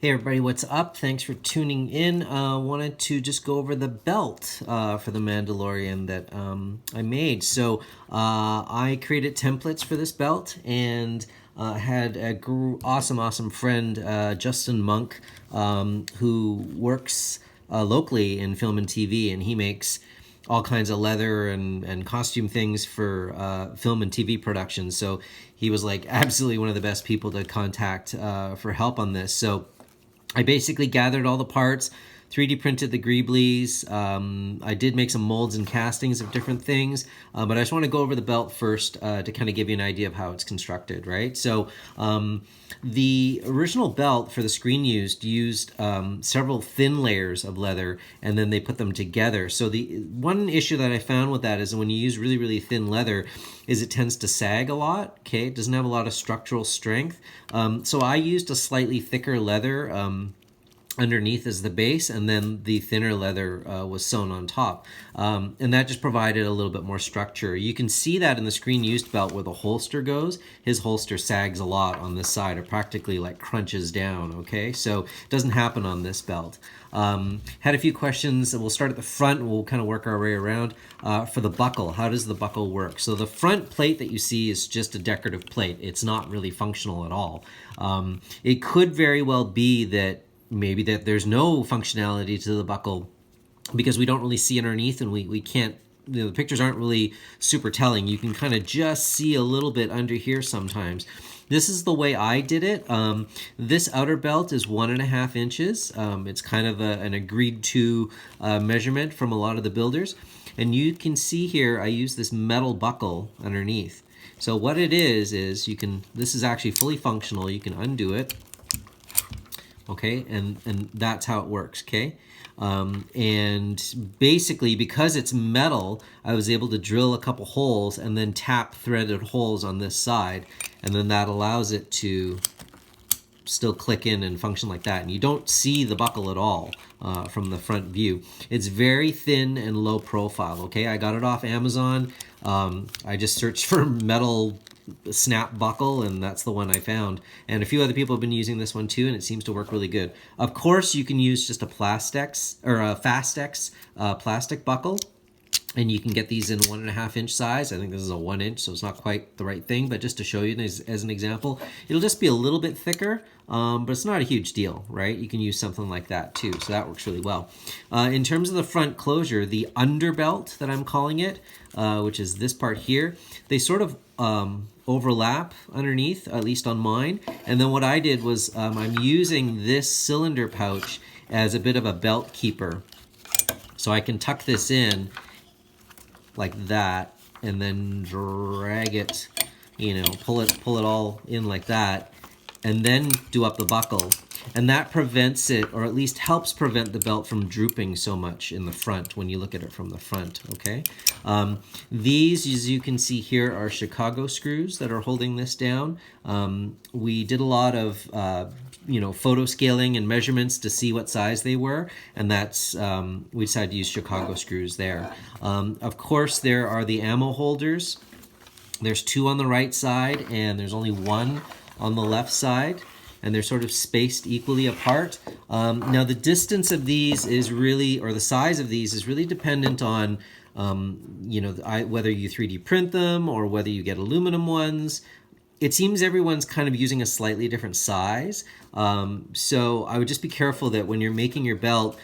Hey everybody, what's up? Thanks for tuning in. Wanted to just go over the belt for the Mandalorian that I made. So I created templates for this belt and had a awesome friend, Justin Monk, who works locally in film and TV, and he makes all kinds of leather and costume things for film and TV productions. So he was like absolutely one of the best people to contact for help on this. So I basically gathered all the parts, 3D printed the greeblies. I did make some molds and castings of different things, but I just want to go over the belt first to kind of give you an idea of how it's constructed, right? So the original belt for the screen used several thin layers of leather, and then they put them together. So the one issue that I found with that is when you use really thin leather, is it tends to sag a lot. Okay, it doesn't have a lot of structural strength. So I used a slightly thicker leather underneath as the base, and then the thinner leather was sewn on top, and that just provided a little bit more structure. You can see that in the screen used belt where the holster goes. His holster sags a lot on this side, or practically like crunches down. Okay, so it doesn't happen on this belt. Had a few questions. We'll start at the front and we'll kind of work our way around. For the buckle, how does the buckle work? So the front plate that you see is just a decorative plate. It's not really functional at all. It could very well be that maybe that there's no functionality to the buckle because we don't really see underneath, and we can't, the pictures aren't really super telling. You can kind of just see a little bit under here sometimes. This is the way I did it. This outer belt is 1.5 inches. It's kind of an agreed to measurement from a lot of the builders. And you can see here, I use this metal buckle underneath. So what it is you can, this is actually fully functional. You can undo it. Okay, and that's how it works, okay? And basically, because it's metal, I was able to drill a couple holes and then tap threaded holes on this side, and then that allows it to still click in and function like that. And you don't see the buckle at all from the front view. It's very thin and low profile, okay? I got it off Amazon. I just searched for metal snap buckle, and that's the one I found. And a few other people have been using this one too, and it seems to work really good. Of course, you can use just a Plastex or a Fastex plastic buckle, and you can get these in 1.5 inch size. I think this is a 1 inch, so it's not quite the right thing, but just to show you as an example, it'll just be a little bit thicker, but it's not a huge deal, right? You can use something like that too, so that works really well. In terms of the front closure, the underbelt that I'm calling it, which is this part here, they sort of overlap underneath, at least on mine. And then what I did was I'm using this cylinder pouch as a bit of a belt keeper. So I can tuck this in like that and then drag it, pull it all in like that, and then do up the buckle. And that prevents it, or at least helps prevent the belt from drooping so much in the front when you look at it from the front, okay? These, as you can see here, are Chicago screws that are holding this down. We did a lot of photo scaling and measurements to see what size they were, and that's we decided to use Chicago screws there. Of course, there are the ammo holders. There's 2 on the right side, and there's only 1 on the left side, and they're sort of spaced equally apart. Now the distance of these is really, or the size of these is really dependent on whether you 3D print them or whether you get aluminum ones. It seems everyone's kind of using a slightly different size. So I would just be careful that when you're making your belt,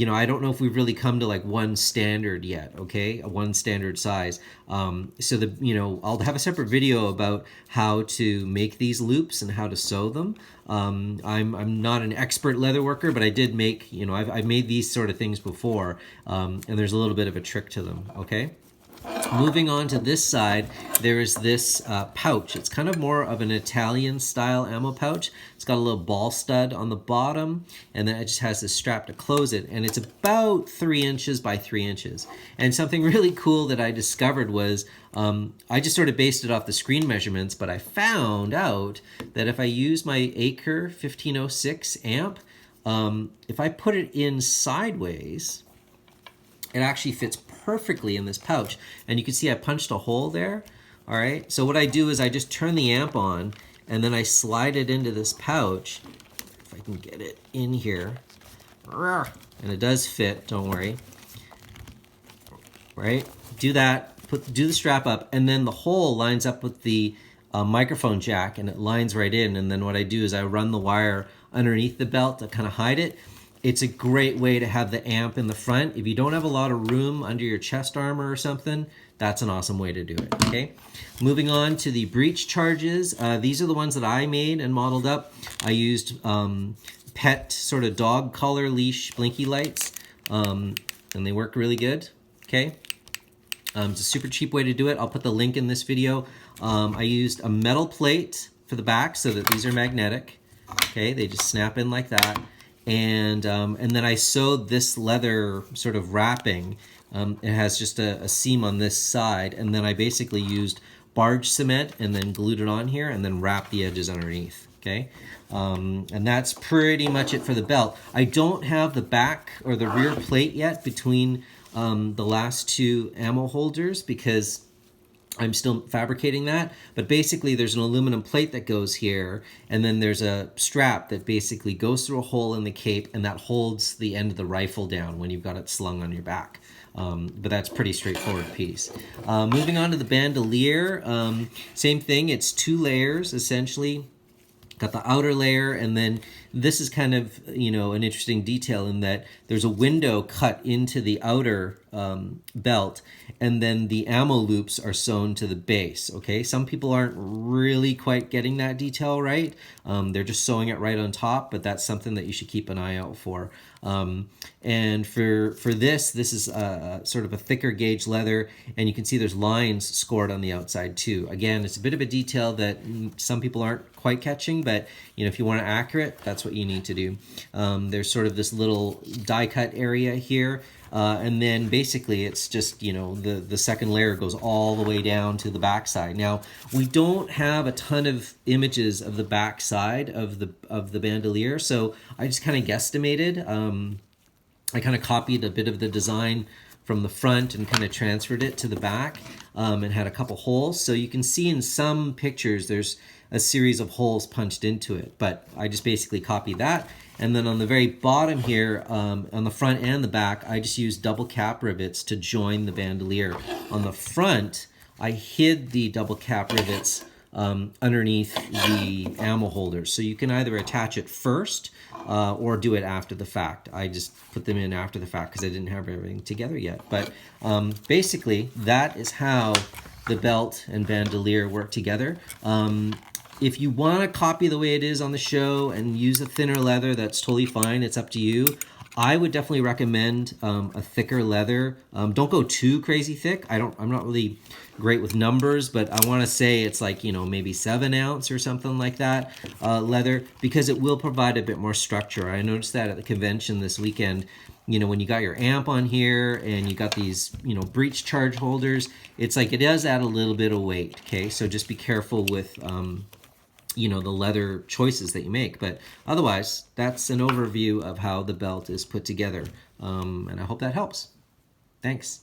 I don't know if we've really come to like one standard yet, okay? One standard size. So I'll have a separate video about how to make these loops and how to sew them. I'm not an expert leather worker, but I did make, I've made these sort of things before, and there's a little bit of a trick to them, okay? Moving on to this side, there is this pouch. It's kind of more of an Italian style ammo pouch. It's got a little ball stud on the bottom, and then it just has this strap to close it, and it's about 3 inches by 3 inches. And something really cool that I discovered was, I just sort of based it off the screen measurements, but I found out that if I use my Acre 1506 amp, if I put it in sideways, it actually fits perfectly in this pouch. And you can see I punched a hole there. All right, so what I do is I just turn the amp on, and then I slide it into this pouch. If I can get it in here. And it does fit, don't worry. Right? Do that, do the strap up, and then the hole lines up with the microphone jack, and it lines right in. And then what I do is I run the wire underneath the belt to kind of hide it. It's a great way to have the amp in the front. If you don't have a lot of room under your chest armor or something, that's an awesome way to do it, okay? Moving on to the Breech charges. These are the ones that I made and modeled up. I used pet sort of dog collar leash blinky lights, and they work really good, okay? It's a super cheap way to do it. I'll put the link in this video. I used a metal plate for the back so that these are magnetic. Okay, they just snap in like that. And then I sewed this leather sort of wrapping. It has just a seam on this side. And then I basically used barge cement and then glued it on here and then wrapped the edges underneath. Okay, and that's pretty much it for the belt. I don't have the back or the rear plate yet between the last two ammo holders because I'm still fabricating that, but basically there's an aluminum plate that goes here, and then there's a strap that basically goes through a hole in the cape, and that holds the end of the rifle down when you've got it slung on your back. But that's pretty straightforward piece. Moving on to the bandolier, same thing, it's 2 layers essentially. Got the outer layer, and then this is kind of, you know, an interesting detail in that there's a window cut into the outer belt, and then the ammo loops are sewn to the base, okay? Some people aren't really quite getting that detail right. They're just sewing it right on top, but that's something that you should keep an eye out for. And for this is sort of a thicker gauge leather, and you can see there's lines scored on the outside too. Again, it's a bit of a detail that some people aren't quite catching, but you know, if you want it accurate, that's what you need to do. There's sort of this little die cut area here, and then basically it's just, you know, the second layer goes all the way down to the back side. Now, we don't have a ton of images of the back side of the bandolier, so I just kind of guesstimated. I kind of copied a bit of the design from the front and kind of transferred it to the back, and had a couple holes. So you can see in some pictures there's a series of holes punched into it, but I just basically copied that. And then on the very bottom here, on the front and the back, I just used double cap rivets to join the bandolier. On the front, I hid the double cap rivets underneath the ammo holders. So you can either attach it first or do it after the fact. I just put them in after the fact because I didn't have everything together yet. But basically, that is how the belt and bandolier work together. If you want to copy the way it is on the show and use a thinner leather, that's totally fine. It's up to you. I would definitely recommend a thicker leather. Don't go too crazy thick. I'm not really great with numbers, but I want to say it's like, you know, maybe 7 ounce or something like that leather, because it will provide a bit more structure. I noticed that at the convention this weekend. You know, when you got your amp on here and you got these, you know, Breech charge holders, it's like it does add a little bit of weight. Okay, so just be careful with you know, the leather choices that you make. But otherwise, that's an overview of how the belt is put together. And I hope that helps. Thanks.